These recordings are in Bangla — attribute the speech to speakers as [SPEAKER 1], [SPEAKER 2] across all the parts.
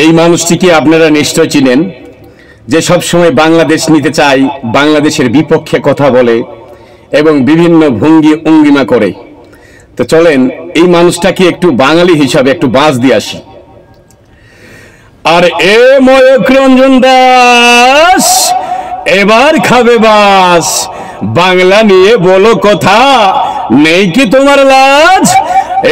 [SPEAKER 1] এই মানুষটিকে আপনারা নিশ্চয় চিনেন, যে সব সময় বাংলাদেশ নিতে চায়, বাংলাদেশের বিপক্ষে কথা বলে এবং বিভিন্ন ভঙ্গি অঙ্গিমা করে। তো চলেন এই মানুষটাকে একটু বাঙালি হিসাবে একটু বাজ দিয়ে আসি। আর এ ময়ূখ রঞ্জন দাস এবার খাবে বাস, বাংলা নিয়ে বলো কথা, নেই কি তোমার লাজ?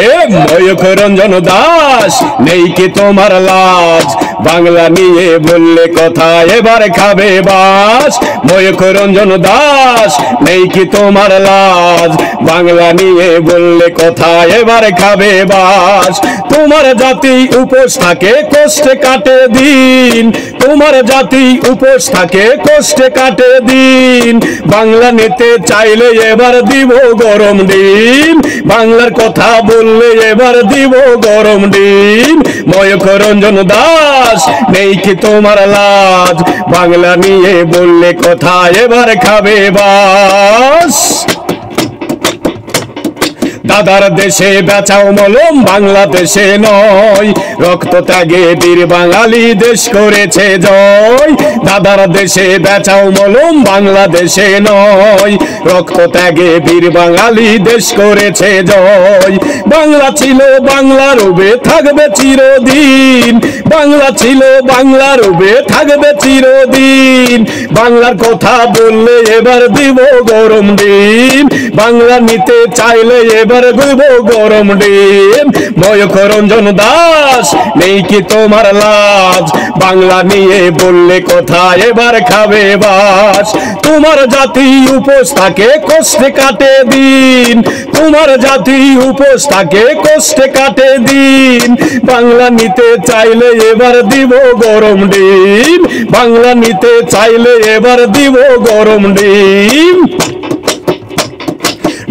[SPEAKER 1] এ ময়ূখ রঞ্জন দাস নেই কি তোমার লাজ? বাংলা নিয়ে বললে কথা এবার খাবে বাস। ময়ূখ রঞ্জন দাস নেই কি তোমার লাজ? বাংলা নিয়ে বললে কথা এবার খাবে বাস। তোমার জাতি উপোস থাকে কষ্টে কাটে দিন, তোমার জাতি উপোস থাকে কষ্টে কাটে দিন। বাংলা নিতে চাইলে এবার দিব গরম ডিম, বাংলার কথা বললে এবার দিব গরম ডিম। ময়ূখ রঞ্জন দাস নেই কি তোমার লাজ? বাংলা নিয়ে বললে কথা এবার খাবে বাস। দাদার দেশে বেচাও মলম, বাংলাদেশে নয়, রক্ত ত্যাগে বীর বাঙালি দেশ করেছে জয়। দাদার দেশে বেচাও মলম, বাংলাদেশে নয়, রক্ত ত্যাগে বীর বাঙালি দেশ করেছে জয়। বাংলা ছিল বাংলা রবে থাকবে চিরদিন, বাংলা ছিল বাংলা রবে থাকবে চিরদিন। বাংলার কথা বললে এবার দিব গরম ডিম, বাংলা নিতে চাইলে এবার দেব গরম ডিম। ময়ূখ রঞ্জন দাস নেই কি তোমার লাজ? বাংলা নিয়ে বললে কথা এবার খাবে বাস। তোমার জাতি উপোস থাকে কষ্টে কাটে দিন, তোমার জাতি উপোস থাকে কষ্টে কাটে দিন। বাংলা নিতে চাইলে এবার দিব গরম ডিম, বাংলা নিতে চাইলে এবার দিব গরম ডিম।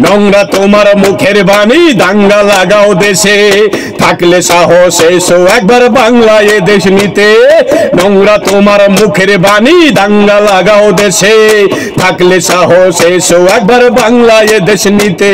[SPEAKER 1] নোংরা তোমার মুখের বাণী, দাঙ্গা লাগাও দেশে, থাকলে সাহস এসো একবার বাংলা এ দেশ নিতে। নোংরা তোমার মুখের বাণী, দাঙ্গা লাগাও দেশে, থাকলে সাহস এসো একবার বাংলা এ দেশ নিতে।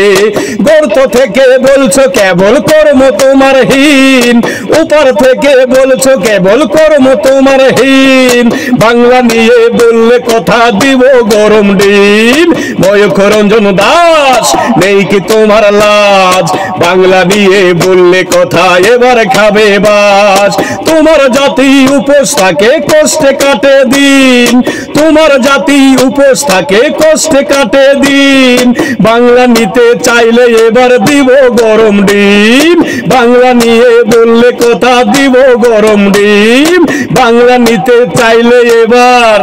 [SPEAKER 1] গর্ত থেকে বলছো কেবল কর্ম তোমার হীন, উপর থেকে বলছো কেবল কর্ম তোমার হীন। বাংলা নিয়ে বললে কথা দিব গরম ডিম। ময়ূখ রঞ্জন দাস নেই কি তোমার লাজ? বাংলা নিয়ে বললে কথা এবার খাবে বাস। তোমার জাতি উপোস থাকে কষ্টে কাটে দিন, তোমার জাতি উপোস থাকে কষ্টে কাটে দিন। বাংলা নিতে চাইলে এবার দিব গরম ডিম, বাংলা নিয়ে বললে কথা দিব গরম ডিম। বাংলা নিতে চাইলে এবার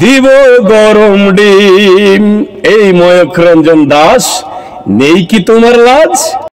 [SPEAKER 1] দিব গরম ডিম। এই ময়ূখ রঞ্জন দাস নেই কি তোমার লাজ?